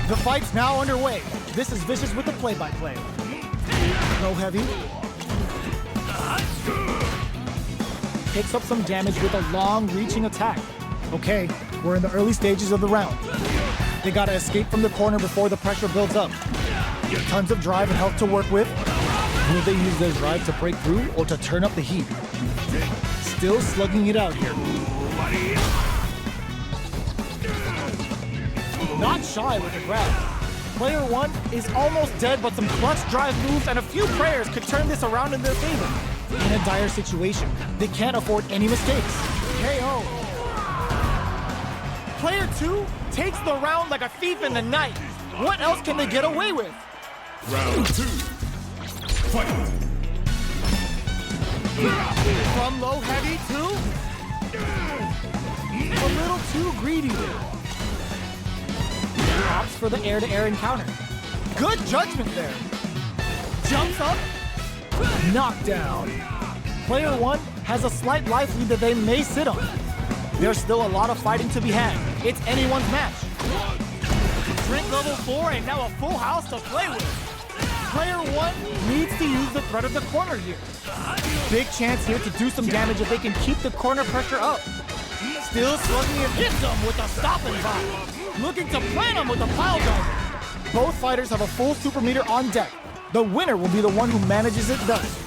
The fight's now underway. This is Vicious with the play-by-play. Low heavy. Picks up some damage with a long-reaching attack. Okay, we're in the early stages of the round. They gotta escape from the corner before the pressure builds up. Tons of drive and health to work with. Will they use their drive to break through or to turn up the heat? Still slugging it out here. Not shy with the grab. Player 1 is almost dead, but some clutch drive moves and a few prayers could turn this around in their favor. In a dire situation, they can't afford any mistakes. KO. Player 2 takes the round like a thief in the night. What else can they get away with? Round 2. Fight! From low heavy to a little too greedy. Opts for the air-to-air encounter. Good judgment there. Jumps up. Knockdown. Player 1 has a slight life lead that they may sit on. There's still a lot of fighting to be had. It's anyone's match. Drink level 4 and now a full house to play with. Player 1 needs to use the threat of the corner here. Big chance here to do some damage if they can keep the corner pressure up. Still slugging and hits them with a stopping vibe. Looking to plant them with a pile driver. Both fighters have a full super meter on deck. The winner will be the one who manages it best.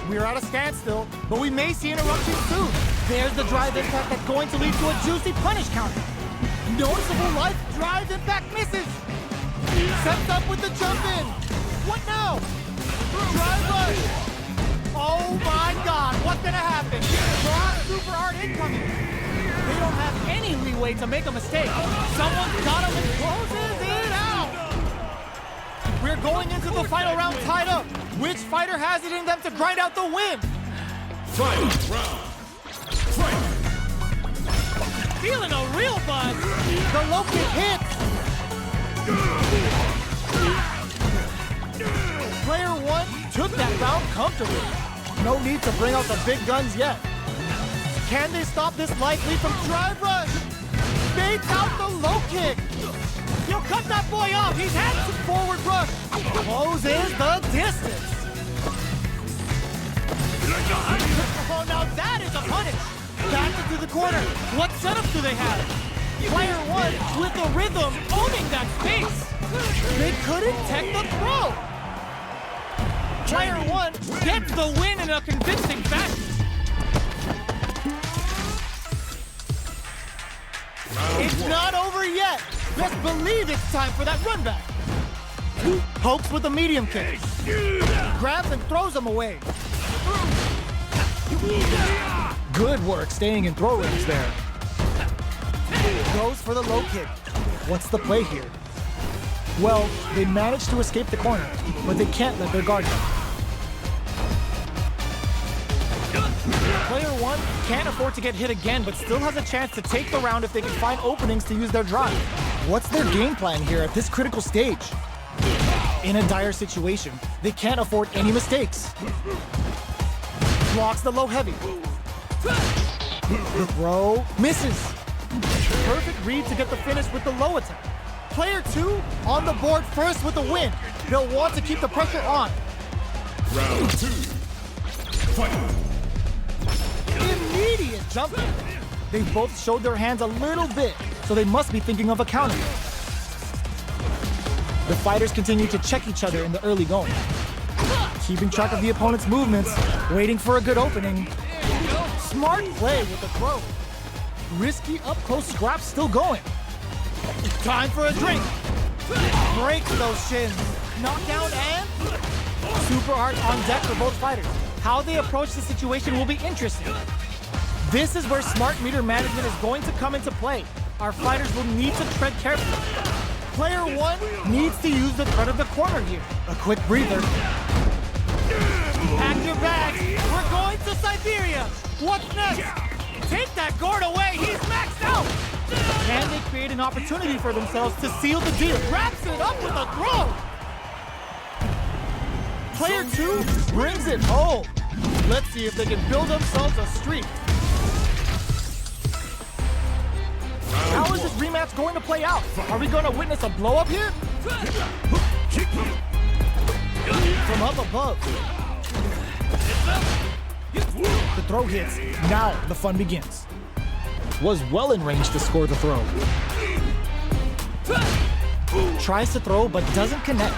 We're at a standstill, but we may see interruptions soon. There's the drive impact that's going to lead to a juicy punish counter. Noticeable life drive impact misses. Sets up with the jump in. What now? Drive rush. Oh my God, what's gonna happen? Broad super art incoming. They don't have any leeway to make a mistake. Someone's got him and closes it out. We're going into the final round tied up. Which fighter has it in them to grind out the win? Final round. Fight! Feeling a real buzz. The low kick hits. Player 1 took that round comfortably. No need to bring out the big guns yet. Can they stop this life lead from drive rush? Baits out the low kick. You'll cut that boy off. He's had some forward rush. Closes the distance. Oh, now that is a punish. Back into the corner. What setup do they have? Player 1 with the rhythm owning that space. They couldn't tech the throw. Player 1 gets the win in a convincing fashion. It's not over yet. Best believe it's time for that run back. Pokes with a medium kick. Grabs and throws him away. Good work staying in throw range there. Goes for the low kick. What's the play here? Well, they managed to escape the corner, but they can't let their guard down. Player 1 can't afford to get hit again, but still has a chance to take the round if they can find openings to use their drive. What's their game plan here at this critical stage? In a dire situation, they can't afford any mistakes. Blocks the low heavy. The throw misses. Perfect read to get the finish with the low attack. Player 2 on the board first with the win. They'll want to keep the pressure on. Round 2. Fight! Immediate jump. They both showed their hands a little bit, so they must be thinking of a counter. The fighters continue to check each other in the early going. Keeping track of the opponent's movements, waiting for a good opening. Smart play with the throw. Risky up-close scraps still going. Time for a drink. Breaks those shins. Knockdown and super hard on deck for both fighters. How they approach the situation will be interesting. This is where smart meter management is going to come into play. Our fighters will need to tread carefully. Player 1 needs to use the threat of the corner here. A quick breather. Pack your bags. We're going to Siberia. What's next? Take that gourd away. He's maxed out. Can they create an opportunity for themselves to seal the deal? Wraps it up with a throw. Player 2 brings it home. Let's see if they can build themselves a streak. rematch going to play out? Are we going to witness a blow-up here? From up above. The throw hits. Now the fun begins. Was well in range to score the throw. Tries to throw but doesn't connect.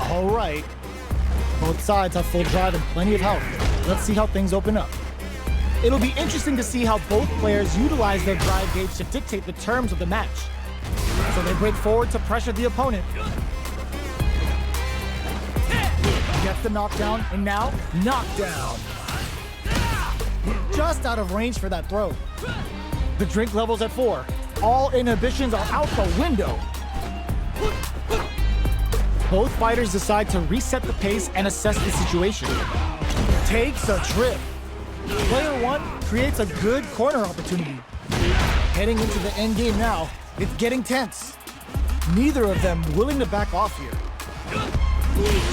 All right. Both sides have full drive and plenty of health. Let's see how things open up. It'll be interesting to see how both players utilize their drive gauge to dictate the terms of the match. So they break forward to pressure the opponent. Gets the knockdown, and now, knockdown. Just out of range for that throw. The drink level's at 4. All inhibitions are out the window. Both fighters decide to reset the pace and assess the situation. Takes a trip. Player 1 creates a good corner opportunity. Heading into the end game now, it's getting tense. Neither of them willing to back off here.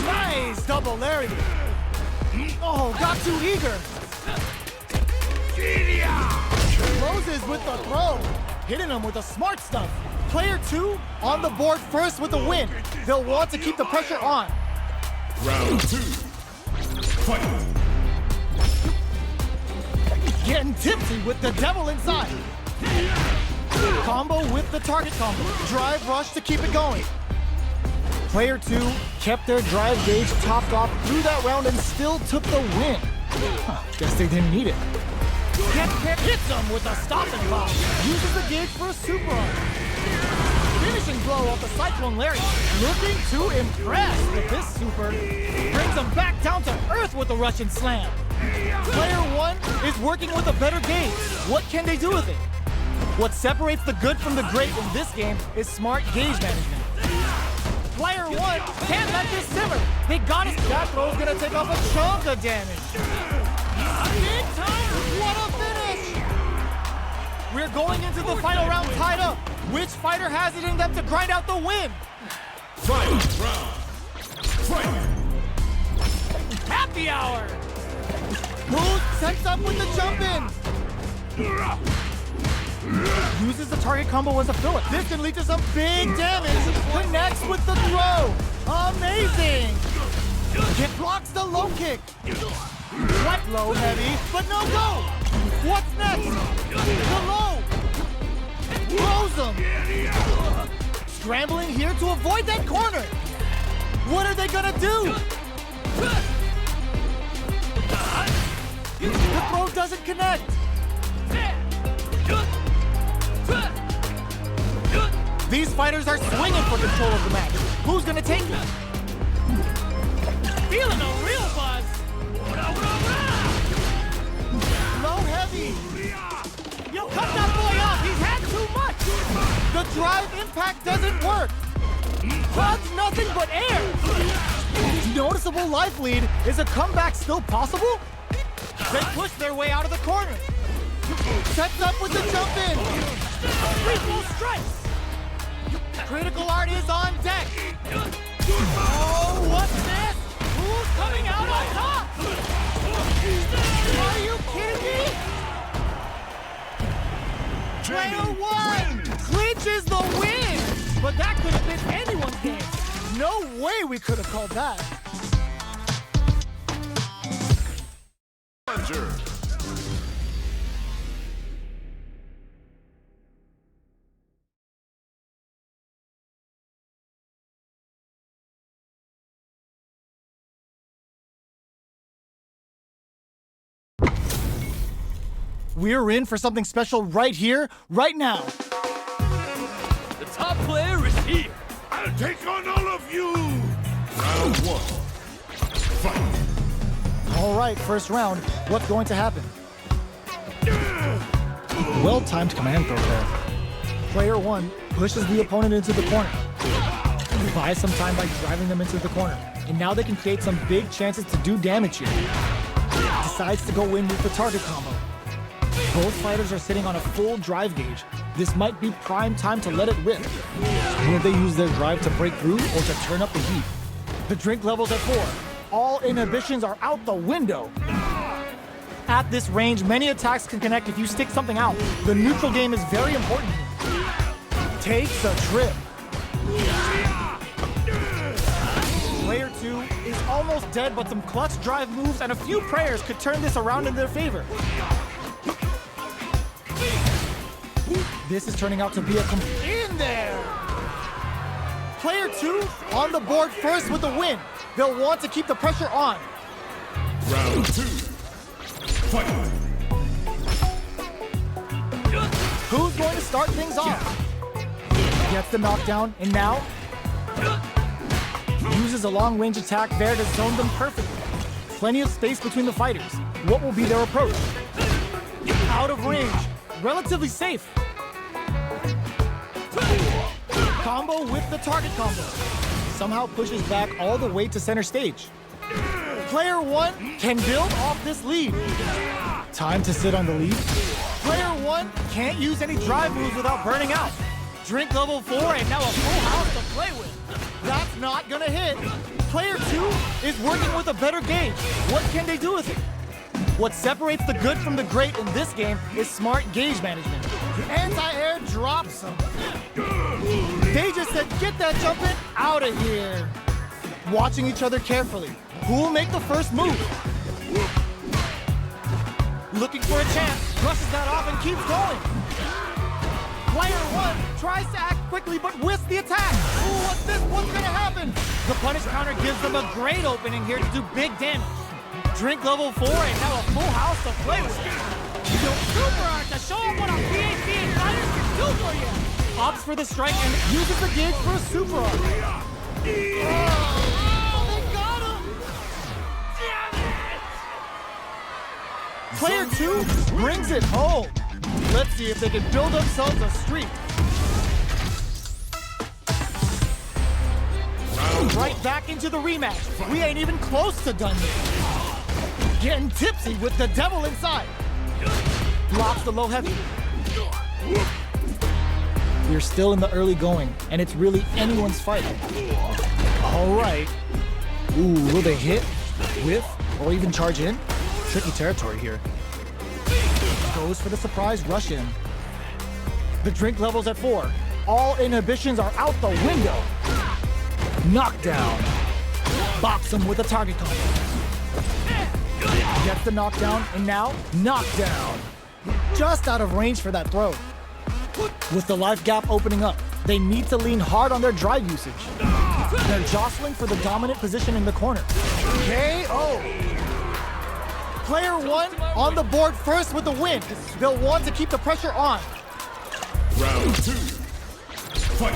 Nice double lariat. Oh, got too eager. Closes with the throw. Hitting him with the smart stuff. Player 2 on the board first with the win. They'll want to keep the pressure on. Round 2. Fight. Getting tipsy with the devil inside. Combo with the target combo. Drive rush to keep it going. Player 2 kept their drive gauge topped off through that round and still took the win. Guess they didn't need it. Hits him with a stopping block. Uses the gauge for a super arm. Finishing blow off the Cyclone Lariat. Looking to impress with this super. Brings him back down to earth with the Russian slam. Player 1 is working with a better gauge. What can they do with it? What separates the good from the great in this game is smart gauge management. Player 1 can't let this simmer. They got it. That throw's gonna take off a chunk of damage. Big time! What a finish! We're going into the final round tied up. Which fighter has it in them to grind out the win? Final round. Fight. Happy hour! Moves sets up with the jump in. Uses the target combo as a filler. This can lead to some big damage. Connects with the throw. Amazing! It blocks the low kick. Quite low heavy, but no go. What's next? The low. Throws him. Scrambling here to avoid that corner. What are they gonna do? The throw doesn't connect. These fighters are swinging for control of the match. Who's gonna take it? Feeling a real buzz. Low heavy. Yo, cut that boy off. He's had too much. The drive impact doesn't work. Cloud's nothing but air. Noticeable life lead. Is a comeback still possible? They push their way out of the corner. Sets up with the jump in. Lethal strikes. Critical art is on deck. Oh, what's this? Who's coming out on top? Are you kidding me? Player 1 clinches the win. But that could have been anyone's game. No way we could have called that. We're in for something special right here, right now. The top player is here. I'll take on all of you. Round 1. Fight. All right, first round. What's going to happen? Well-timed command throw there. Player 1 pushes the opponent into the corner. Buys some time by driving them into the corner. And now they can create some big chances to do damage here. Decides to go in with the target combo. Both fighters are sitting on a full drive gauge. This might be prime time to let it rip. Will they use their drive to break through or to turn up the heat? The drink level's at 4. All inhibitions are out the window. At this range, many attacks can connect if you stick something out. The neutral game is very important. takes a trip. Player 2 is almost dead, but some clutch drive moves and a few prayers could turn this around in their favor. This is turning out to be in there! Player 2 on the board first with the win. They'll want to keep the pressure on. Round 2. Fight! Who's going to start things off? Gets the knockdown, and now uses a long-range attack there to zone them perfectly. Plenty of space between the fighters. What will be their approach? Out of range, relatively safe. Combo with the target combo. Somehow pushes back all the way to center stage. Player 1 can build off this lead. Time to sit on the lead. Player 1 can't use any drive moves without burning out. Drink level 4 and now a full house to play with. That's not gonna hit. Player 2 is working with a better gauge. What can they do with it? What separates the good from the great in this game is smart gauge management. Anti-air drops them. They just said, get that jumping out of here. Watching each other carefully. Who will make the first move? Looking for a chance, brushes that off and keeps going. Player 1 tries to act quickly but whiffs the attack. Ooh, what's this? What's gonna happen? The punish counter gives them a great opening here to do big damage. Drink level 4 and now a full house to play with. Yo, super art to show them what a PhD fighters can do for you. Opts for the strike and uses the gauge for a super art. They got him! Player 2 brings it home. Let's see if they can build themselves a streak. Right back into the rematch. We ain't even close to done yet. Getting tipsy with the devil inside. Blocks the low heavy. We're still in the early going, and it's really anyone's fight. All right. Ooh, will they hit, whiff, or even charge in? Tricky territory here. Goes for the surprise rush in. The drink level's at 4. All inhibitions are out the window. Knockdown. Box him with a target combo. Gets the knockdown, and now knockdown. Just out of range for that throw. With the life gap opening up, they need to lean hard on their drive usage. They're jostling for the dominant position in the corner. KO! Player 1 on the board first with the win. They'll want to keep the pressure on. Round 2. Fight!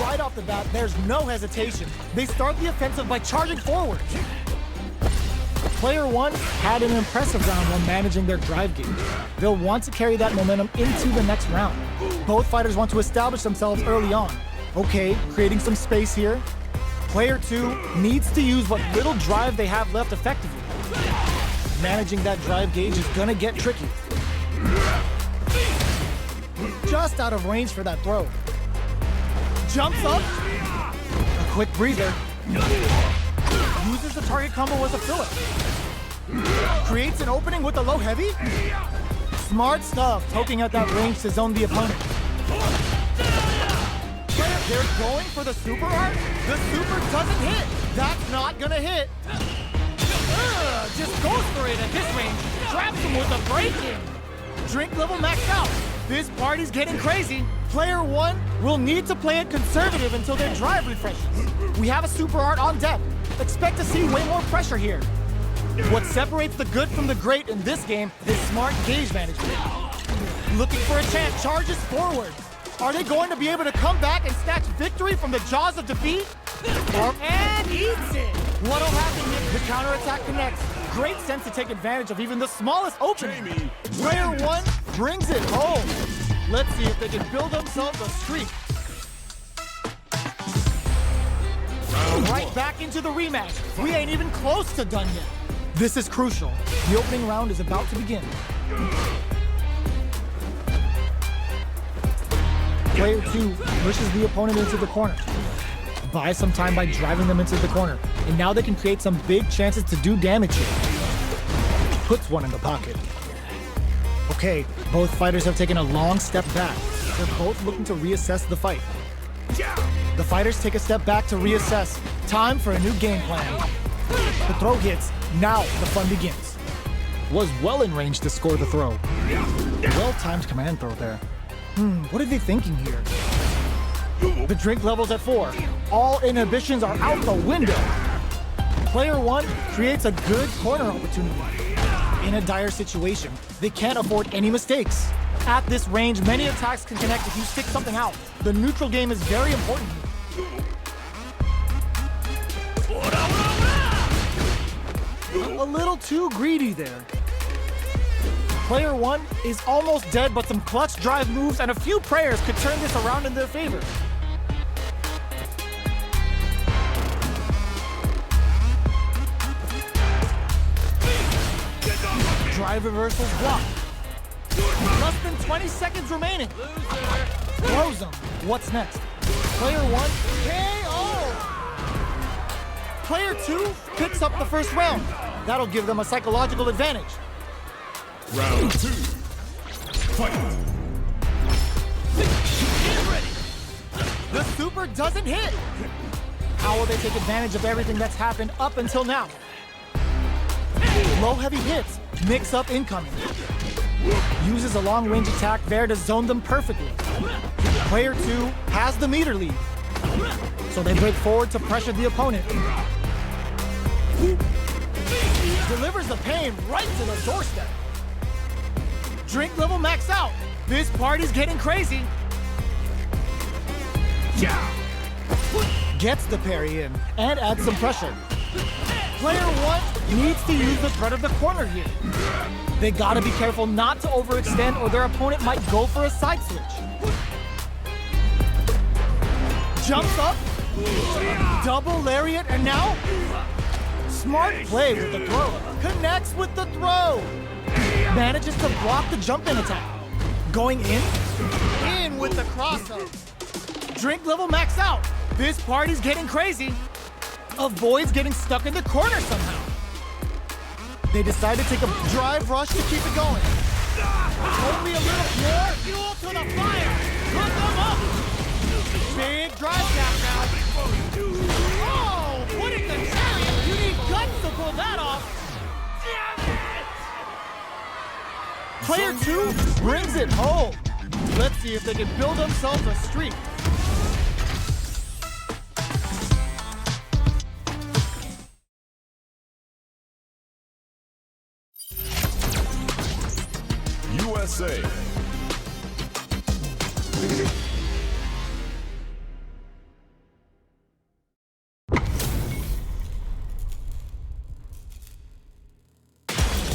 Right off the bat, there's no hesitation. They start the offensive by charging forward. Player 1 had an impressive round while managing their drive gauge. They'll want to carry that momentum into the next round. Both fighters want to establish themselves early on. Okay, creating some space here. Player 2 needs to use what little drive they have left effectively. Managing that drive gauge is gonna get tricky. Just out of range for that throw. Jumps up. A quick breather. Uses the target combo as a filler. Creates an opening with a low heavy. Smart stuff, poking at that range to zone the opponent. They're going for the super art. The super doesn't hit. That's not gonna hit. Just goes for it at this range. Traps him with a break-in. Drink level maxed out. This party's getting crazy. Player 1 will need to play it conservative until their drive refreshes. We have a super art on deck. Expect to see way more pressure here. What separates the good from the great in this game is smart gauge management. Looking for a chance, charges forward. Are they going to be able to come back and snatch victory from the jaws of defeat? And eats it! What'll happen if the counterattack connects? Great sense to take advantage of even the smallest opening. Player 1 brings it home. Let's see if they can build themselves a streak. Right back into the rematch. We ain't even close to done yet. This is crucial. The opening round is about to begin. Player 2 pushes the opponent into the corner. Buys some time by driving them into the corner. And now they can create some big chances to do damage here. Puts one in the pocket. Okay, both fighters have taken a long step back. They're both looking to reassess the fight. The fighters take a step back to reassess. Time for a new game plan. The throw hits. Now the fun begins. Was well in range to score the throw. Well-timed command throw there. What are they thinking here? The drink level's at 4. All inhibitions are out the window. Player 1 creates a good corner opportunity. In a dire situation, they can't afford any mistakes. At this range, many attacks can connect if you stick something out. The neutral game is very important here. A little too greedy there. Player 1 is almost dead, but some clutch drive moves and a few prayers could turn this around in their favor. Drive reversals blocked. Less than 20 seconds remaining. Throws him. What's next? Player 1, KO! Player 2 picks up the first round. That'll give them a psychological advantage. Round 2. Fight. Get ready. The super doesn't hit. How will they take advantage of everything that's happened up until now? Low heavy hits, mix up incoming. Uses a long-range attack there to zone them perfectly. Player 2 has the meter lead, so they break forward to pressure the opponent. Delivers the pain right to the doorstep. Drink level max out. This party's getting crazy. Gets the parry in and adds some pressure. Player 1 needs to use the threat of the corner here. They gotta be careful not to overextend or their opponent might go for a side switch. Jumps up, double lariat, and now smart play with the throw. Connects with the throw. Manages to block the jump-in attack. Going in with the crossover. Drink level max out. This party's getting crazy. Avoids getting stuck in the corner somehow. They decide to take a drive rush to keep it going. Only a little more fuel to the fire. Put them up. Big drive gap now. Oh, put it in the chariot. You need guts to pull that off. Player 2 brings it home. Let's see if they can build themselves a streak. USA.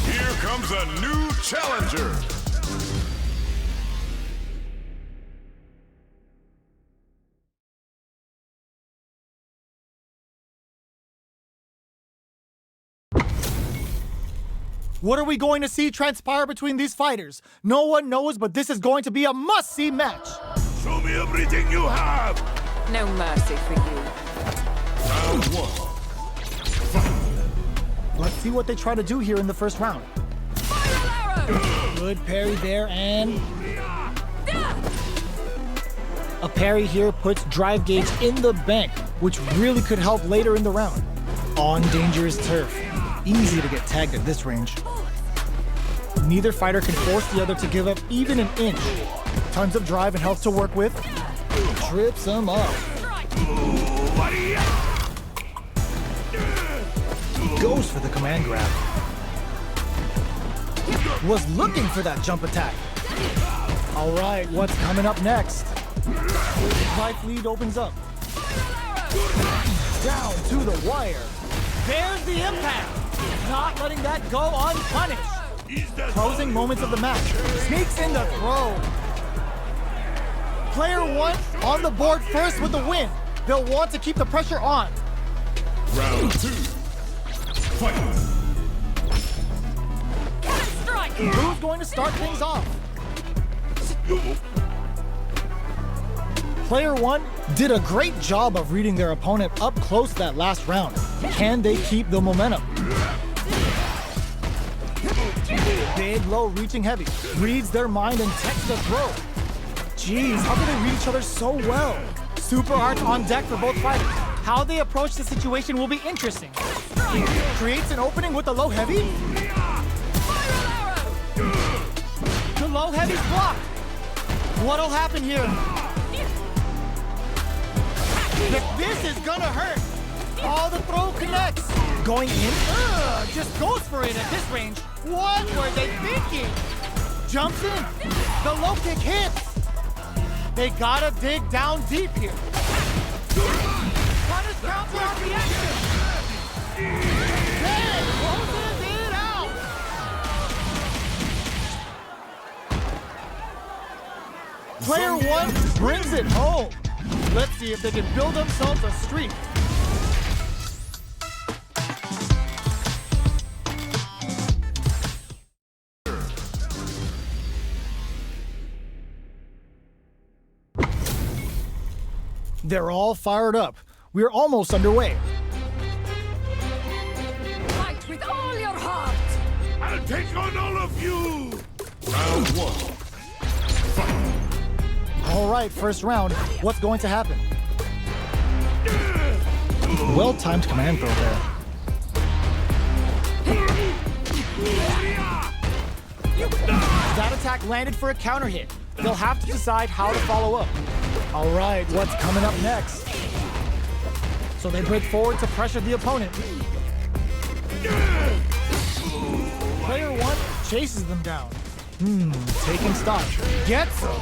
Here comes a new challenger. What are we going to see transpire between these fighters? No one knows, but this is going to be a must-see match. Show me everything you have. No mercy for you. Round 1. Let's see what they try to do here in the first round. Good parry there, and a parry here puts drive gauge in the bank, which really could help later in the round. On dangerous turf. Easy to get tagged at this range. Neither fighter can force the other to give up even an inch. Tons of drive and health to work with. Trips him up. Goes for the command grab. Was looking for that jump attack. All right, what's coming up next? Life lead opens up. Down to the wire. There's the impact. Not letting that go unpunished. Closing moments of the match. Sneaks in the throw. Player 1 on the board first with the win. They'll want to keep the pressure on. Round 2. Fight. Who's going to start things off? Player 1 did a great job of reading their opponent up close that last round. Can they keep the momentum? Big low reaching heavy. Reads their mind and techs the throw. Jeez, how do they read each other so well? Super arts on deck for both fighters. How they approach the situation will be interesting. Creates an opening with the low heavy. The low heavy's blocked. What'll happen here? This is gonna hurt. Oh, the throw connects. Going in? Just goes for it at this range. What were they thinking? Jumps in. The low kick hits. They gotta dig down deep here. Punish counter on the action. Then closes it out. Player one brings it home. Let's see if they can build themselves a streak. They're all fired up. We're almost underway. Fight with all your heart! I'll take on all of you! Round one. Fight! All right, first round. What's going to happen? Well-timed command throw there. That attack landed for a counter hit. They'll have to decide how to follow up. All right, what's coming up next? So they break forward to pressure the opponent. Player one chases them down. Taking stock. Gets them.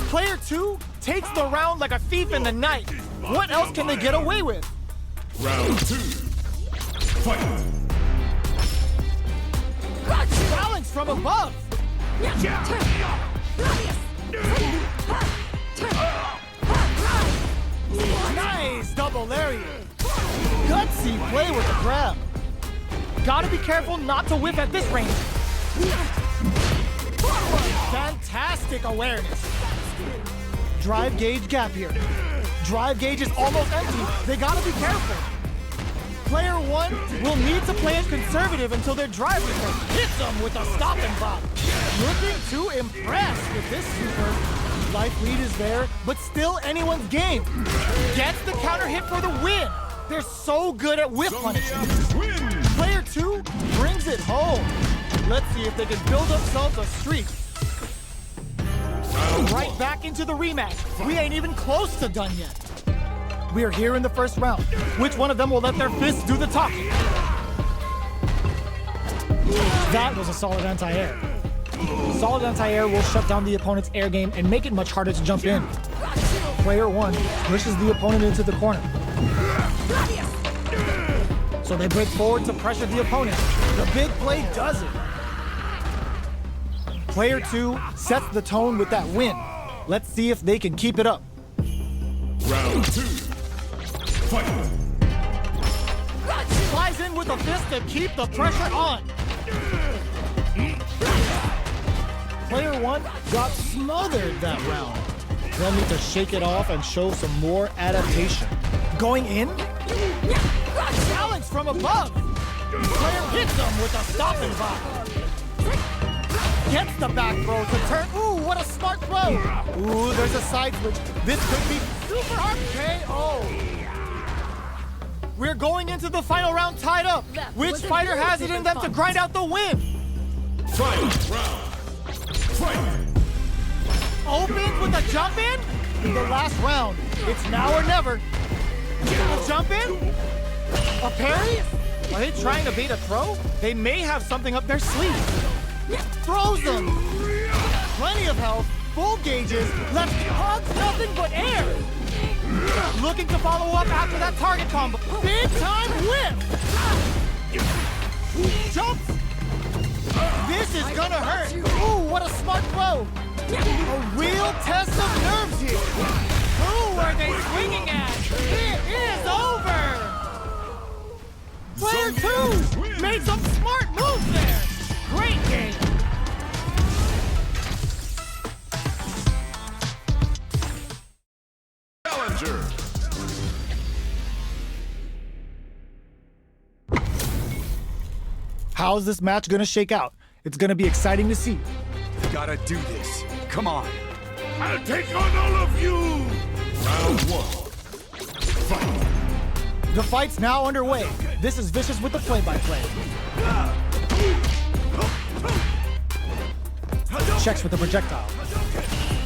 Player two takes the round like a thief in the night. What else can they get away with? Round two. Fight! Challenge from above. Nice double lariat. Gutsy play with the grab. Gotta be careful not to whiff at this range. Fantastic awareness. Drive gauge gap here. Drive gauge is almost empty. They gotta be careful. Player one will need to play it conservative until their drive return hits them with a stop and pop. Looking to impress with this super. Life lead is there, but still anyone's game. Gets the counter hit for the win. They're so good at whiff punishing. Player two brings it home. Let's see if they can build themselves a streak. Right back into the rematch. We ain't even close to done yet. We are here in the first round. Which one of them will let their fists do the talking? That was a solid anti-air. Solid anti-air will shut down the opponent's air game and make it much harder to jump in. Player one pushes the opponent into the corner. So they break forward to pressure the opponent. The big play does it. Player two sets the tone with that win. Let's see if they can keep it up. Round two. Fight! Flies in with a fist to keep the pressure on. Player one got smothered that round. They'll need to shake it off and show some more adaptation. Going in? Challenge from above. Player hits them with a stop and pop. Gets the back throw to turn. Ooh, what a smart throw. Ooh, there's a side switch. This could be super hard KO. We're going into the final round tied up. Which fighter has it in them to grind out the win? Final round. Fight! Opens with a jump in? The last round. It's now or never. A jump in? A parry? Are they trying to bait a throw? They may have something up their sleeve. Throws them. Plenty of health, full gauges, left hugs nothing but air. Looking to follow up after that target combo. Big time whip. Jumps. This is gonna hurt. Ooh, what a smart throw. A real test of nerves here. Who are they swinging at? It is over. Player two made some smart moves there. Great game. Challenger. How's this match gonna shake out? It's gonna be exciting to see. Gotta do this. Come on. I'll take on all of you! Round 1. Fight! The fight's now underway. This is Vicious with the play-by-play. Checks with the projectile.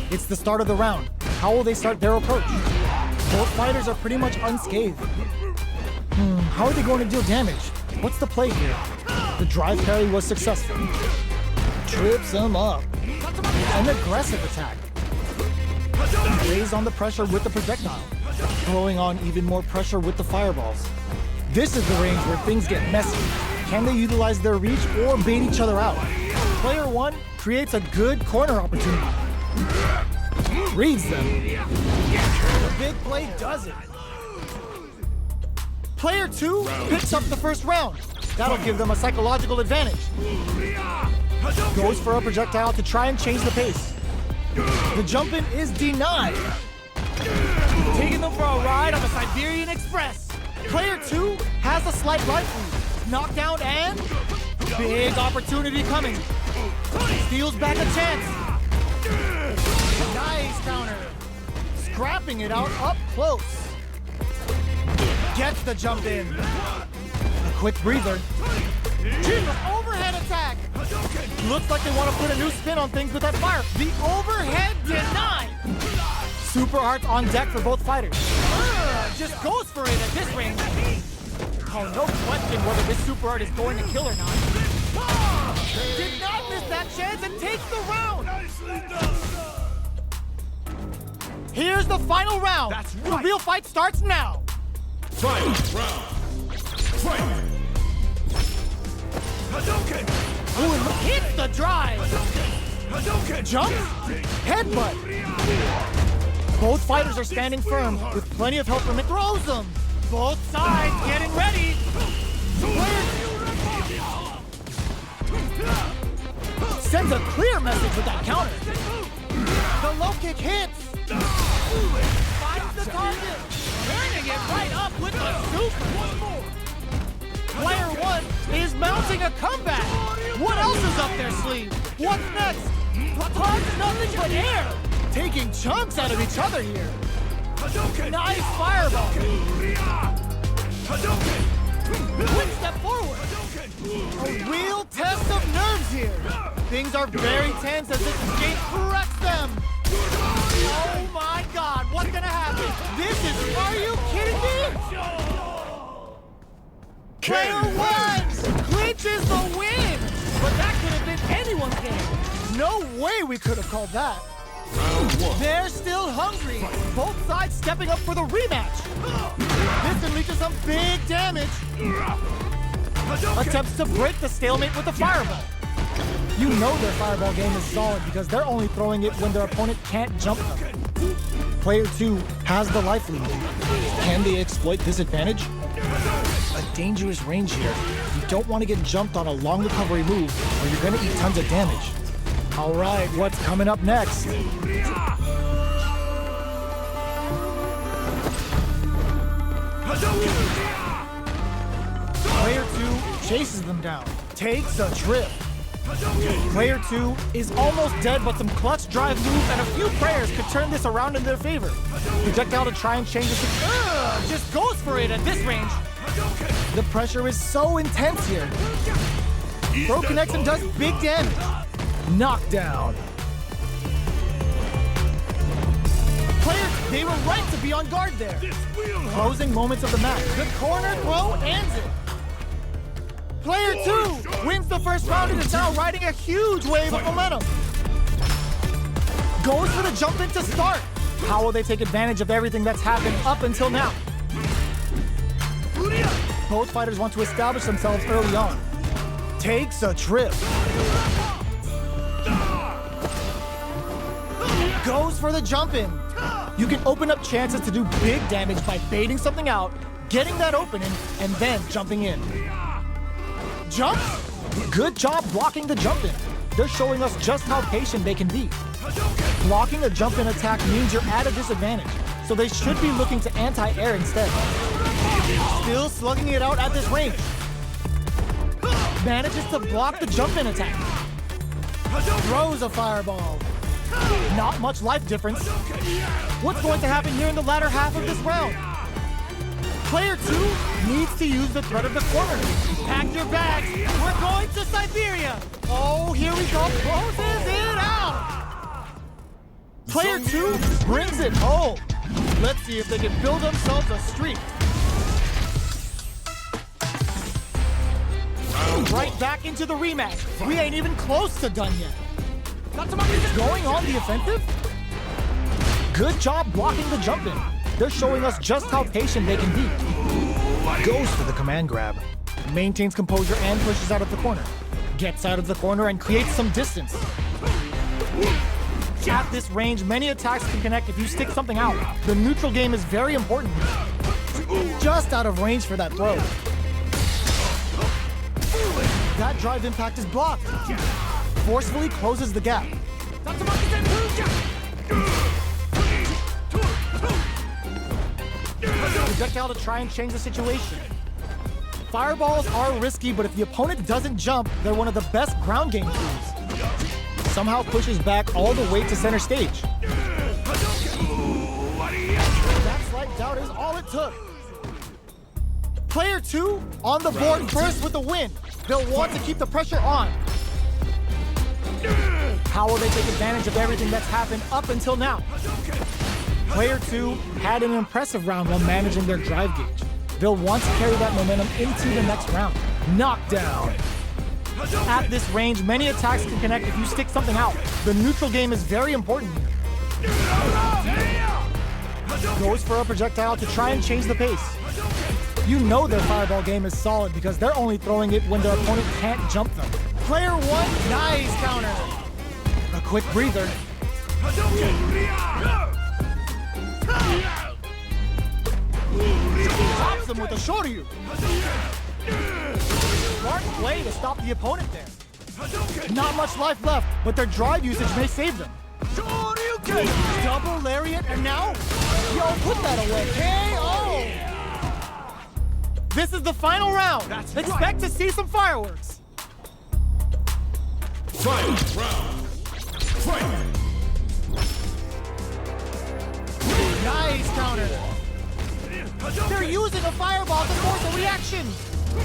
It's the start of the round. How will they start their approach? Both fighters are pretty much unscathed. How are they going to deal damage? What's the play here? The drive parry was successful. Trips him up. An aggressive attack. Lays on the pressure with the projectile, throwing on even more pressure with the fireballs. This is the range where things get messy. Can they utilize their reach or bait each other out? Player 1 creates a good corner opportunity. Reads them. The big play does it. Player 2 picks up the first round. That'll give them a psychological advantage. Goes for a projectile to try and change the pace. The jump-in is denied. Taking them for a ride on the Siberian Express. Player 2 has a slight life lead. Knockdown and big opportunity coming. Steals back a chance. Nice counter. Scrapping it out up close. Gets the jump in. A quick breather. Overhead attack. Looks like they want to put a new spin on things with that fire. The overhead denied. Super hearts on deck for both fighters. Just goes for it at this range. Oh, no question whether this super art is going to kill or not. Did not miss that chance and takes the round. Here's the final round. That's The right. real fight starts now. Final round! Fight! Hadouken! Ooh, hits the drive. Hadouken! Jumps. Headbutt. Both fighters are standing firm with plenty of help from it. Throws them. Both sides getting ready. Sends a clear message with that counter. The low kick hits. Finds the target. Turning it right up with the super. Player 1 is mounting a comeback. What else is up their sleeve? What's next? Punch nothing but air. Taking chunks out of each other here. Nice fireball. Quick step forward. A real test of nerves here. Things are very tense as this escape corrects them. Oh my God, what's gonna happen? Are you kidding me? Player 1 clinches the win. But that could have been anyone's game. No way we could have called that. Round 1. They're still hungry. Both sides stepping up for the rematch. This unleashes some big damage. Attempts to break the stalemate with the fireball. You know their fireball game is solid because they're only throwing it when their opponent can't jump them. Player 2 has the life lead. Can they exploit this advantage? A dangerous range here. You don't want to get jumped on a long recovery move or you're going to eat tons of damage. All right, what's coming up next? Player 2 chases them down, takes a trip. Player 2 is almost dead, but some clutch drive moves and a few prayers could turn this around in their favor. Projectile to try and change this. Just goes for it at this range. The pressure is so intense here. Throw connects and does big damage. Knockdown. Players, they were right to be on guard there. Closing moments of the match. The corner throw ends it. Player 2 wins the first round and is now riding a huge wave of momentum. Goes for the jump in to start. How will they take advantage of everything that's happened up until now? Both fighters want to establish themselves early on. Takes a trip. Goes for the jump in. You can open up chances to do big damage by baiting something out, getting that opening, and then jumping in. Jump? Good job blocking the jump in. They're showing us just how patient they can be. Blocking a jump in attack means you're at a disadvantage, so they should be looking to anti-air instead. Still slugging it out at this range. Manages to block the jump in attack. Throws a fireball. Not much life difference. What's going to happen here in the latter half of this round? Player 2 needs to use the threat of the corner. Pack your bags. We're going to Siberia. Oh, here we go. Closes it out. Player 2 brings it home. Let's see if they can build themselves a streak. Right back into the rematch. We ain't even close to done yet. Going on the offensive? Good job blocking the jump in. They're showing us just how patient they can be. Goes for the command grab. Maintains composure and pushes out of the corner. Gets out of the corner and creates some distance. At this range, many attacks can connect if you stick something out. The neutral game is very important. Just out of range for that throw. That drive impact is blocked. Forcefully closes the gap. Projectile to try and change the situation. Fireballs are risky, but if the opponent doesn't jump, they're one of the best ground game tools. Somehow pushes back all the way to center stage. That slight doubt is all it took. Player 2 on the board first with the win. They'll want to keep the pressure on. How will they take advantage of everything that's happened up until now? Player 2 had an impressive round while managing their drive gauge. They'll want to carry that momentum into the next round. Knockdown. At this range, many attacks can connect if you stick something out. The neutral game is very important here. Goes for a projectile to try and change the pace. You know their fireball game is solid because they're only throwing it when their opponent can't jump them. Player 1, nice counter. A quick breather. Drops him with a Shoryu. Smart play to stop the opponent there. Not much life left, but their drive usage may save them. Double lariat, and now? Yo, put that away. KO! This is the final round. Expect to see some fireworks. Final round. Fight! Nice counter. They're using a fireball to force a reaction.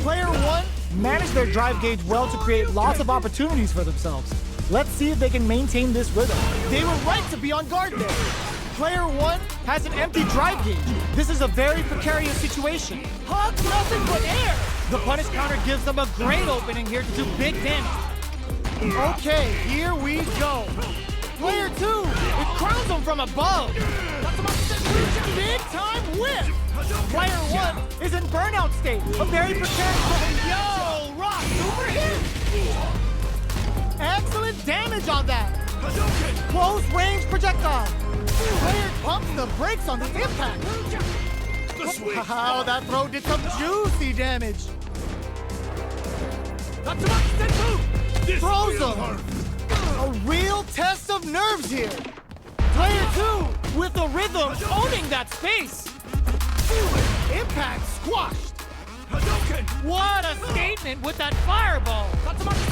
Player 1 managed their drive gauge well to create lots of opportunities for themselves. Let's see if they can maintain this rhythm. They were right to be on guard there. Player 1 has an empty drive gauge. This is a very precarious situation. Hug nothing but air. The punish counter gives them a great opening here to do big damage. Okay, here we go. Player 2, it crowns them from above. Big time whip. Player 1 is in burnout state. A very precarious. Yo, rock, super hit. Excellent damage on that. Close range projectile. Player pumps the brakes on the impact. Wow, that throw did some juicy damage. Throws them. A real test of nerves here. Player 2 with the rhythm owning that space. Impact squashed. What a statement with that fireball.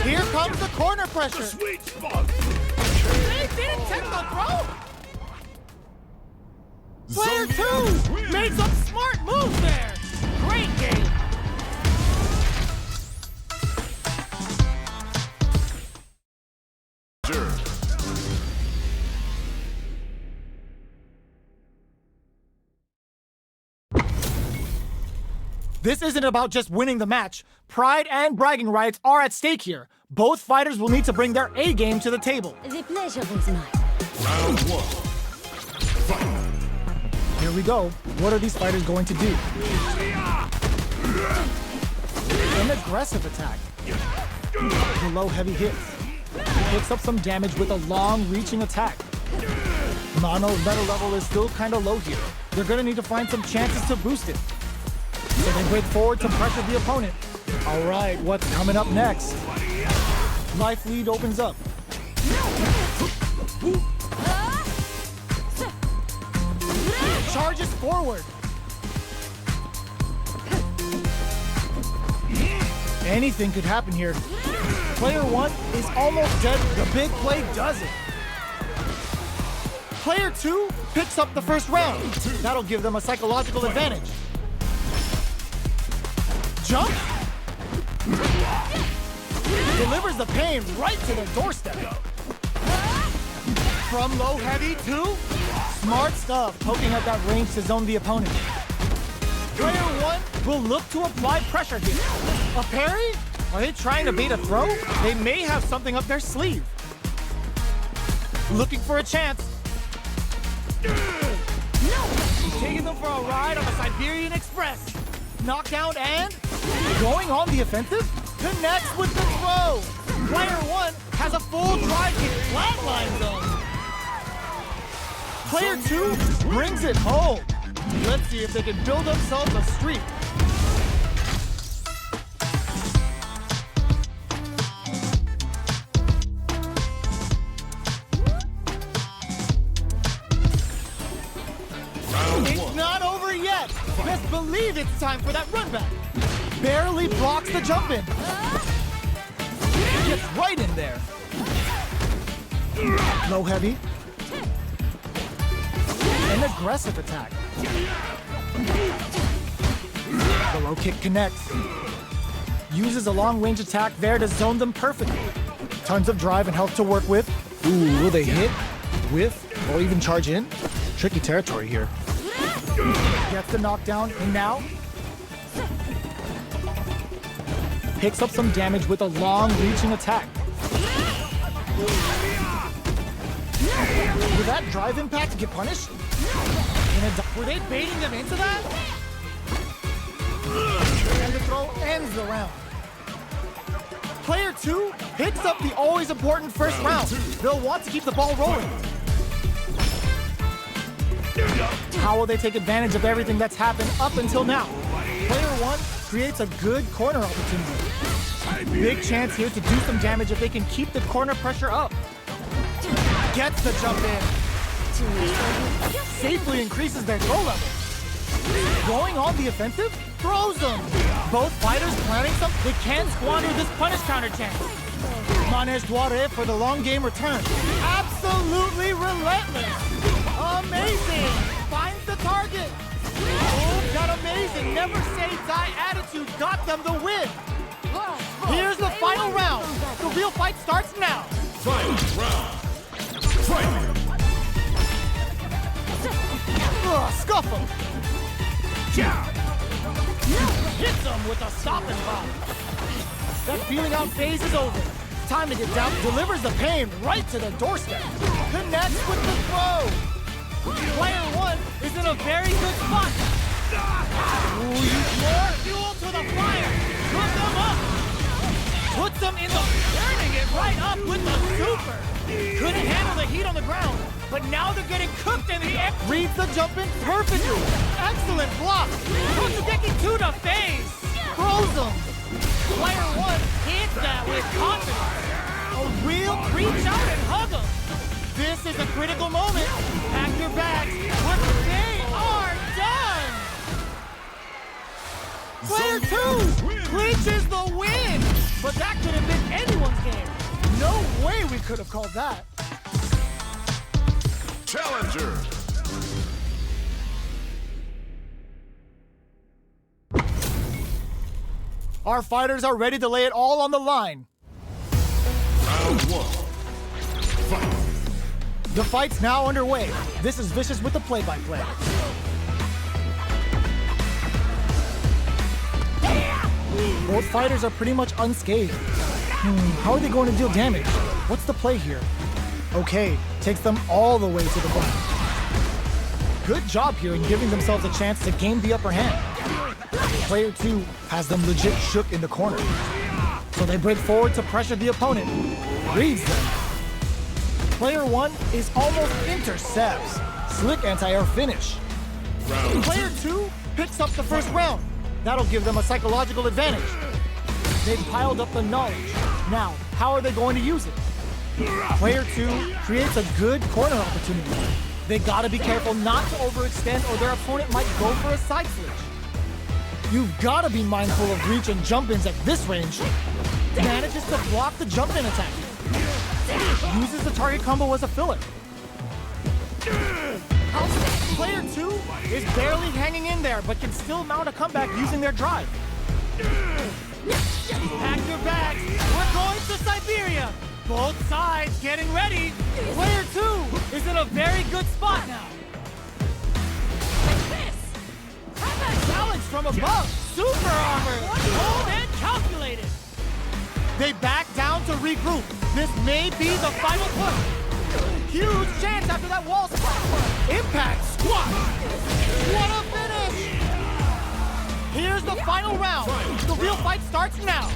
Here comes the corner pressure. Sweet spot. They didn't take the throw. Player 2 made some smart moves there. Great game. This isn't about just winning the match. Pride and bragging rights are at stake here. Both fighters will need to bring their A game to the table. The pleasure is mine. Round 1. Fight! Here we go. What are these fighters going to do? An aggressive attack. Below heavy hits. He picks up some damage with a long-reaching attack. Nano's metal level is still kind of low here. They're going to need to find some chances to boost it. So they break forward to pressure the opponent. All right, what's coming up next? Life lead opens up. Charges forward. Anything could happen here. Player 1 is almost dead. The big play does it. Player 2 picks up the first round. That'll give them a psychological advantage. Jump. Delivers the pain right to their doorstep. From low heavy to smart stuff, poking at that range to zone the opponent. Player 1 will look to apply pressure here. A parry? Are they trying to bait a throw? They may have something up their sleeve. Looking for a chance. Taking them for a ride on the Siberian Express. Knockdown and going on the offensive. Connects with the throw. Player 1 has a full drive kick. Flatline zone. Player 2 brings it home. Let's see if they can build themselves a streak. It's not over yet. Best believe it's time for that run back. Barely blocks the jump in. Gets right in there. Low heavy. An aggressive attack. The low kick connects. Uses a long range attack there to zone them perfectly. Tons of drive and health to work with. Ooh, will they hit, whiff, or even charge in? Tricky territory here. Gets the knockdown, and now picks up some damage with a long-reaching attack. Will that drive impact get punished? Were they baiting them into that? And the throw ends the round. Player 2 picks up the always important first round. They'll want to keep the ball rolling. How will they take advantage of everything that's happened up until now? Player 1 creates a good corner opportunity. Big chance here to do some damage if they can keep the corner pressure up. Gets the jump in. Safely increases their throw level. Going on the offensive, throws them. Both fighters planning something. They can't squander this punish counter chance. Manège Doire for the long game return. Absolutely relentless. Amazing. Finds the target. Oh, that amazing never say die attitude got them the win. Here's the final round. The real fight starts now. Final round. Fight! Scuffle. Hits him with a stopping bomb. That feeling out phase is over. Time to get down. Delivers the pain right to the doorstep. Connects with the throw. Player 1 is in a very good spot. Ooh, use more fuel to the fire. Put them up. Puts them in the... Turning it right up with the super. Couldn't handle the heat on the ground, but now they're getting cooked in the air. Reads the jump in perfectly. Excellent block. Totsugeki to the face. Throws them. Player 1 hits that with confidence. A real reach out and hug them. This is a critical moment. Pack your bags, but they are done. Player 2 clinches the win. But that could have been anyone's game. No way we could have called that. Challenger. Our fighters are ready to lay it all on the line. Round 1. Fight! The fight's now underway. This is Vicious with the play-by-play. Both fighters are pretty much unscathed. How are they going to deal damage? What's the play here? Okay, takes them all the way to the bottom. Good job here in giving themselves a chance to gain the upper hand. Player 2 has them legit shook in the corner. So they break forward to pressure the opponent. Reads them. Player 1 is almost intercepts. Slick anti-air finish. Player 2 picks up the first round. That'll give them a psychological advantage. They've piled up the knowledge. Now, how are they going to use it? Player 2 creates a good corner opportunity. They gotta be careful not to overextend or their opponent might go for a side switch. You've gotta be mindful of reach and jump-ins at this range. Manages to block the jump-in attack. Uses the target combo as a filler. Player 2 is barely hanging in there, but can still mount a comeback using their drive. Pack your bags. We're going to Siberia. Both sides getting ready. Player 2 is in a very good spot now. Challenge from above. Super armor. Cold and calculated. They back down to regroup. This may be the final push. Huge chance after that wall spot. Impact squat. What a finish. Here's the final round. The real fight starts now.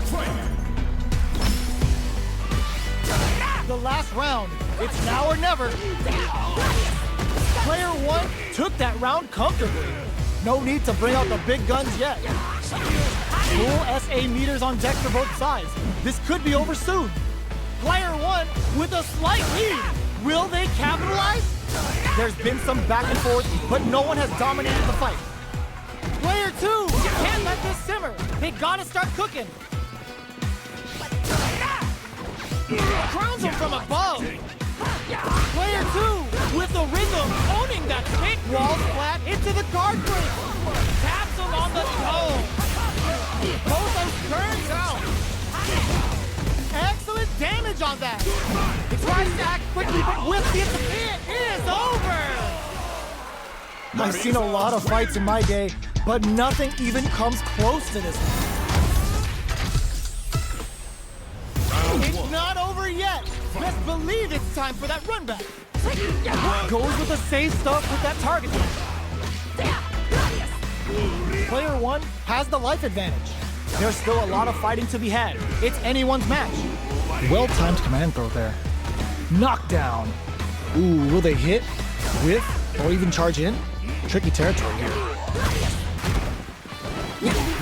The last round. It's now or never. Player 1 took that round comfortably. No need to bring out the big guns yet. Full SA meters on deck for both sides. This could be over soon. Player 1 with a slight lead. Will they capitalize? There's been some back and forth, but no one has dominated the fight. Player 2 can't let this simmer. They gotta start cooking. Crowns him from above. Player 2 with the rhythm, owning that fake wall flat into the guard break. Taps him on the toe. Both are turns out. Excellent damage on that. He tries to act quickly, but with the it is over. I've seen a lot of fights in my day, but nothing even comes close to this one. It's not over yet. Best believe it's time for that run back. Goes with the safe stuff with that target. Player 1 has the life advantage. There's still a lot of fighting to be had. It's anyone's match. Well-timed command throw there. Knockdown. Ooh, will they hit, whiff, or even charge in? Tricky territory here.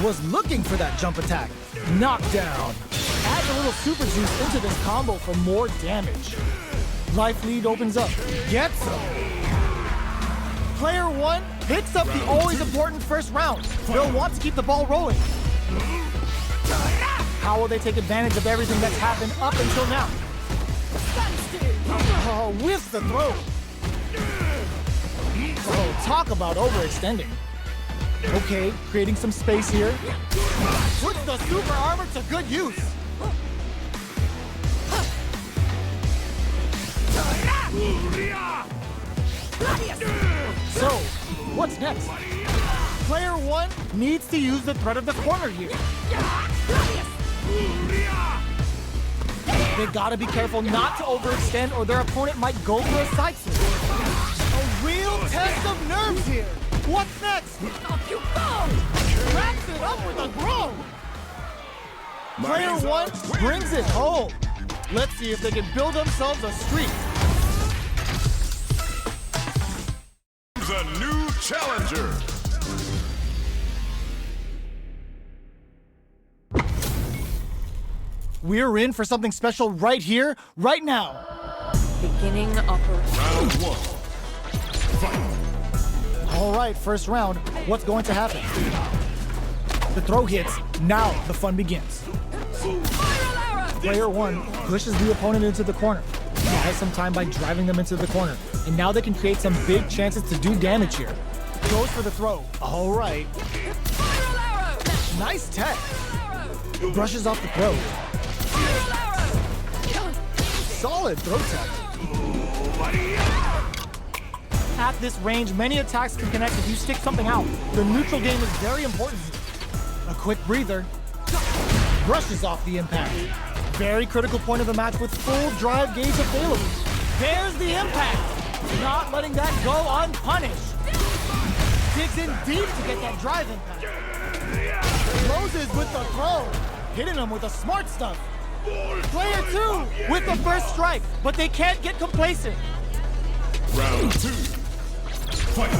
Was looking for that jump attack. Knockdown. Add a little super juice into this combo for more damage. Life lead opens up. Gets him. Player 1 picks up the always important first round. They'll want to keep the ball rolling. How will they take advantage of everything that's happened up until now? Oh, whiffs the throw. Oh, talk about overextending. Okay, creating some space here. Puts the super armor to good use. So, what's next? Player 1 needs to use the threat of the corner here. They gotta be careful not to overextend or their opponent might go for a side switch. A real test of nerves here. What's next? Off you go! Wraps it up with a groan. Player 1 brings it home. Let's see if they can build themselves a streak. The new challenger. We're in for something special right here, right now. Beginning operation. Round 1. Fight. All right, first round. What's going to happen? The throw hits. Now the fun begins. Player 1 pushes the opponent into the corner. He has some time by driving them into the corner. And now they can create some big chances to do damage here. Goes for the throw. All right. Nice tech. Brushes off the throw. Solid throw tech. At this range, many attacks can connect if you stick something out. The neutral game is very important. A quick breather. Brushes off the impact. Very critical point of the match with full drive gauge available. There's the impact. Not letting that go unpunished. Digs in deep to get that drive impact. Closes with the throw. Hitting him with the smart stuff. Player 2 with the first strike, but they can't get complacent. Round 2. Fight.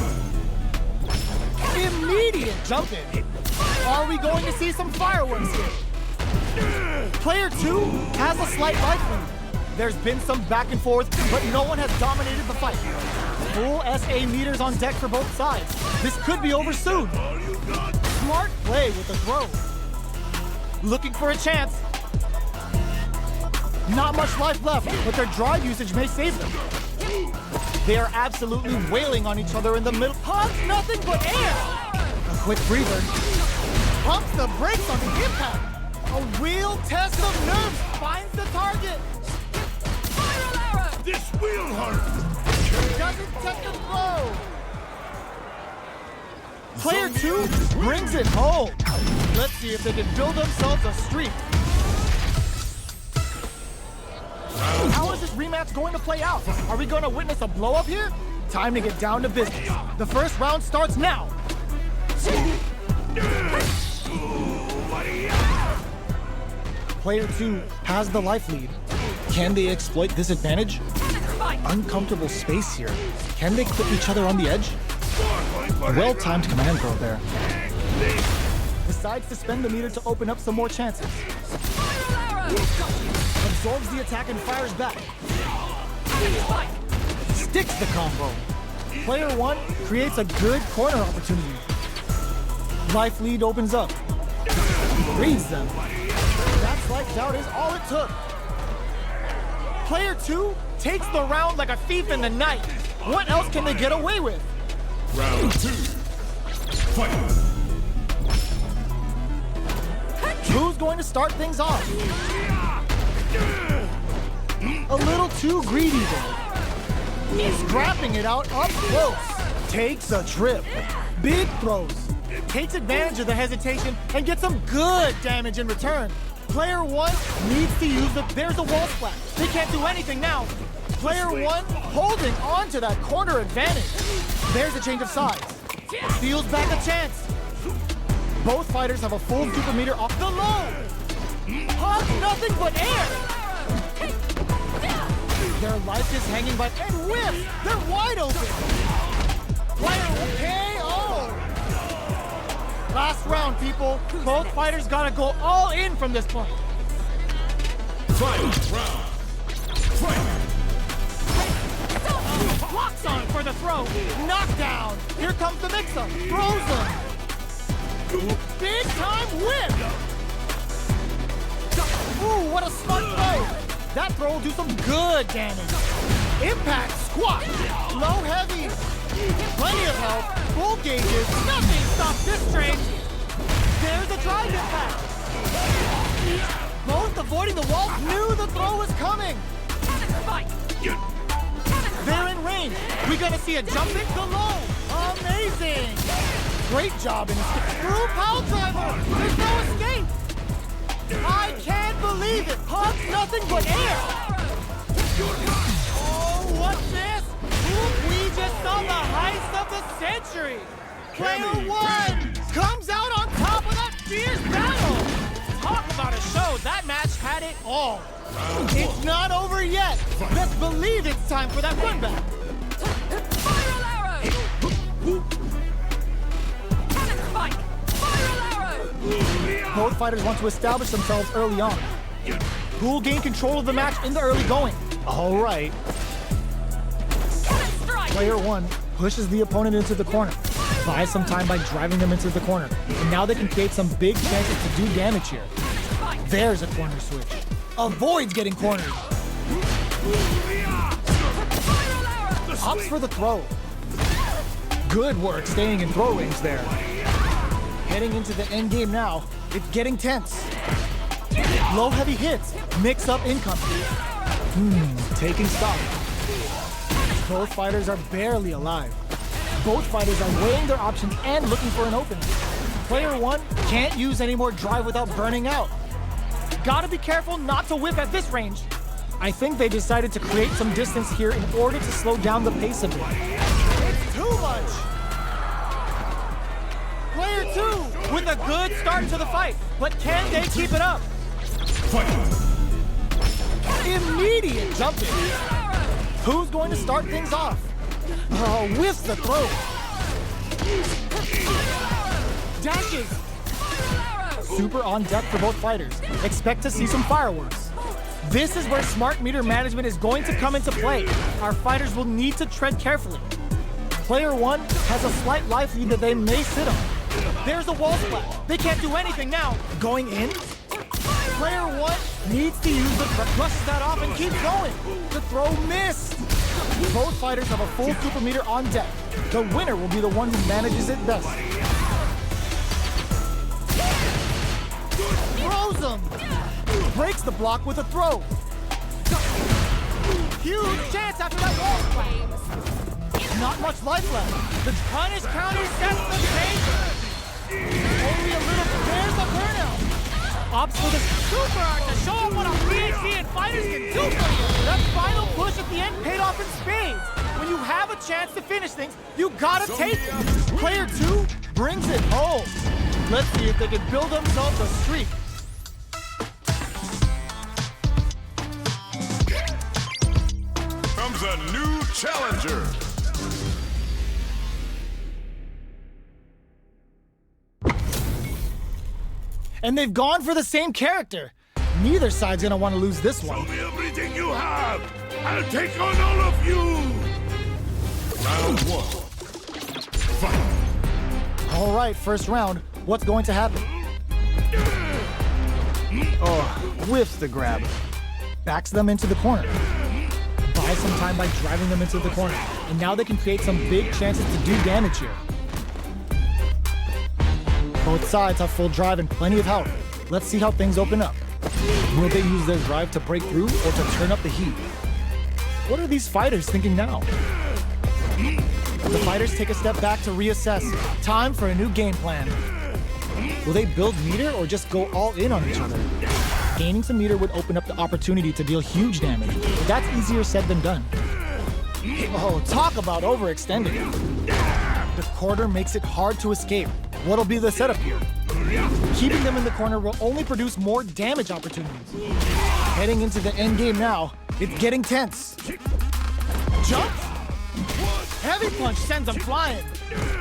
Immediate jump in. Are we going to see some fireworks here? Player 2 has a slight life lead. There's been some back and forth, but no one has dominated the fight. Full SA meters on deck for both sides. This could be over soon. Smart play with the throw. Looking for a chance. Not much life left, but their drive usage may save them. They are absolutely wailing on each other in the middle. Hugs nothing but air! A quick breather. Pumps the brakes on the impact. A real test of nerves finds the target. This will hurt. Doesn't test the throw. Player 2 brings it home. Let's see if they can build themselves a streak. How is this rematch going to play out? Are we going to witness a blow-up here? Time to get down to business. The first round starts now. Player 2 has the life lead. Can they exploit this advantage? Uncomfortable space here. Can they clip each other on the edge? Well-timed command throw there. Decides to spend the meter to open up some more chances. Absorbs the attack and fires back. Sticks the combo. Player 1 creates a good corner opportunity. Life lead opens up. Reads them. That slight doubt is all it took. Player 2 takes the round like a thief in the night. What else can they get away with? Round 2. Fight. Who's going to start things off? A little too greedy there. Scrapping it out up close. Takes a trip. Big throws. Takes advantage of the hesitation and gets some good damage in return. Player 1 needs to use the... There's a wall splat. They can't do anything now. Player 1 holding on to that corner advantage. There's a change of sides. Steals back a chance. Both fighters have a full super meter off the low. Hugs nothing but air. Their life is hanging by and whiffs. They're wide open. Player KO. Last round, people. Both fighters gotta go all in from this point. Final round. Fight. Locks on for the throw. Knockdown. Here comes the mix-up. Throws him. Big time whip. Ooh, what a smart throw. That throw will do some good damage. Impact squat. Low heavy. Plenty of help. Full gauges. Nothing stops this train. There's a drive impact. Both avoiding the wall knew the throw was coming. They're in range. We gonna see a jump in the low. Amazing. Great job in escape. Through pile driver. There's no escape. I can't believe it. Hugs nothing but air. Oh, what's this? We just saw the heist of the century. Player 1 comes out on top of that fierce battle. Talk about a show. That match had it all. It's not over yet. Best believe it's time for that run back. Spiral arrow! Spiral arrow! Both fighters want to establish themselves early on. Who will gain control of the match in the early going? All right. Player 1 pushes the opponent into the corner. Buys some time by driving them into the corner. And now they can create some big chances to do damage here. There's a corner switch. Avoids getting cornered. Opts for the throw. Good work staying in throw range there. Heading into the end game now. It's getting tense. Low heavy hits. Mix up incoming. Taking stock. Both fighters are barely alive. Both fighters are weighing their options and looking for an opening. Player 1 can't use any more drive without burning out. Gotta be careful not to whip at this range. I think they decided to create some distance here in order to slow down the pace of it. It's too much! Player 2 with a good start to the fight, but can they keep it up? Fight. Immediate jumping. Who's going to start things off? Whiffs the throw. Dashes. Super on deck for both fighters. Expect to see some fireworks. This is where smart meter management is going to come into play. Our fighters will need to tread carefully. Player 1 has a slight life lead that they may sit on. There's a wall splat. They can't do anything now. Going in? Player 1 needs to use the brushes that off and keep going. The throw missed. Both fighters have a full super meter on deck. The winner will be the one who manages it best. Throws him! Breaks the block with a throw. Huge chance after that wall strike. Not much life left. The punish counter sets the pace. Only a little. There's a burnout. Opts for the super art to show them what a PhD and fighters can do for you. That final push at the end paid off in spades. When you have a chance to finish things, you gotta take it. Player 2 brings it home. Let's see if they can build themselves a streak. Comes a new challenger. And they've gone for the same character. Neither side's gonna want to lose this one. Show me everything you have. I'll take on all of you. Round 1. Fight. All right, first round. What's going to happen? Oh, whiffs the grab. Backs them into the corner. Buys some time by driving them into the corner. And now they can create some big chances to do damage here. Both sides have full drive and plenty of health. Let's see how things open up. Will they use their drive to break through or to turn up the heat? What are these fighters thinking now? The fighters take a step back to reassess. Time for a new game plan. Will they build meter or just go all in on each other? Gaining some meter would open up the opportunity to deal huge damage, but that's easier said than done. Oh, talk about overextending. The corner makes it hard to escape. What'll be the setup here? Keeping them in the corner will only produce more damage opportunities. Heading into the end game now, it's getting tense. Jump! Heavy punch sends them flying.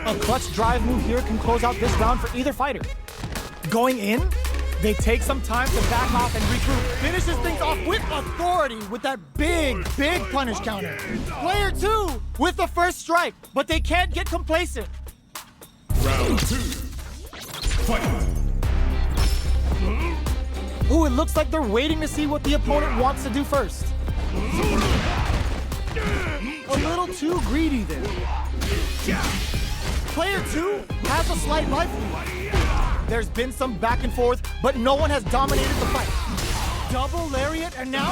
A clutch drive move here can close out this round for either fighter. Going in, they take some time to back off and regroup. Finishes things off with authority with that big punish counter. Player 2 with the first strike, but they can't get complacent. Round 2. Fight. Ooh, it looks like they're waiting to see what the opponent wants to do first. A little too greedy there. Player 2 has a slight life lead. There's been some back and forth, but no one has dominated the fight. Double lariat, and now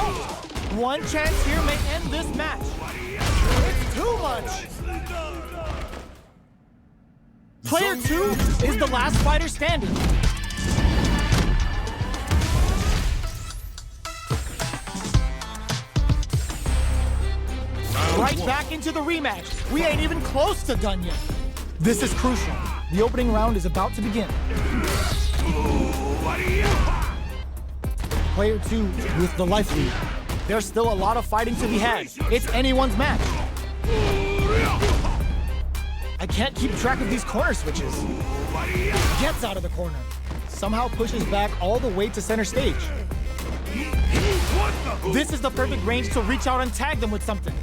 one chance here may end this match. It's too much. Player 2 is the last fighter standing. Right back into the rematch. We ain't even close to done yet. This is crucial. The opening round is about to begin. Player 2 with the life lead. There's still a lot of fighting to be had. It's anyone's match. I can't keep track of these corner switches. Gets out of the corner. Somehow pushes back all the way to center stage. This is the perfect range to reach out and tag them with something.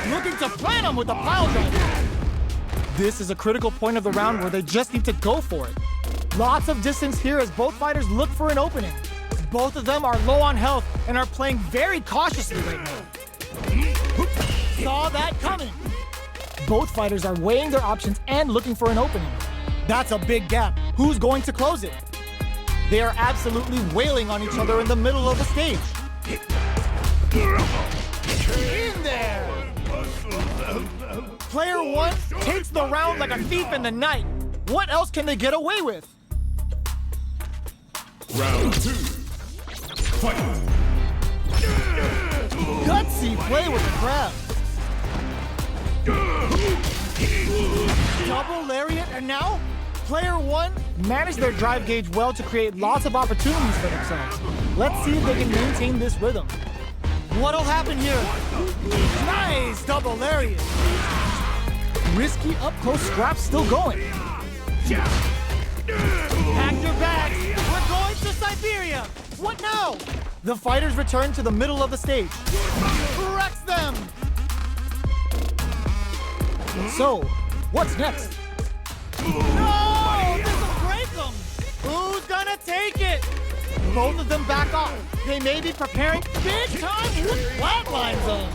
Looking to plant him with the pile driver. This is a critical point of the round where they just need to go for it. Lots of distance here as both fighters look for an opening. Both of them are low on health and are playing very cautiously right now. Saw that coming. Both fighters are weighing their options and looking for an opening. That's a big gap. Who's going to close it? They are absolutely wailing on each other in the middle of the stage. In there! Player 1 takes the round like a thief in the night. What else can they get away with? Round 2. Fight. Gutsy play with the grab. Double lariat, and now player 1 managed their drive gauge well to create lots of opportunities for themselves. Let's see if they can maintain this rhythm. What'll happen here? Nice double lariat. Risky up-close scrap still going. Pack your bags. We're going to Siberia. What now? The fighters return to the middle of the stage. Wrecks them. So, what's next? No! This'll break them! Who's gonna take it? Both of them back off. They may be preparing big time flatline zone.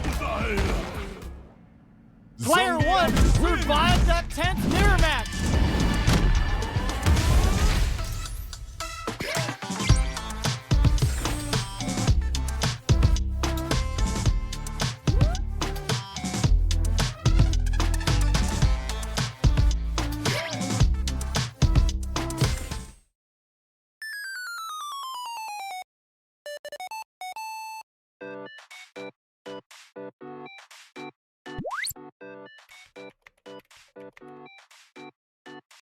Player 1 survived that tense mirror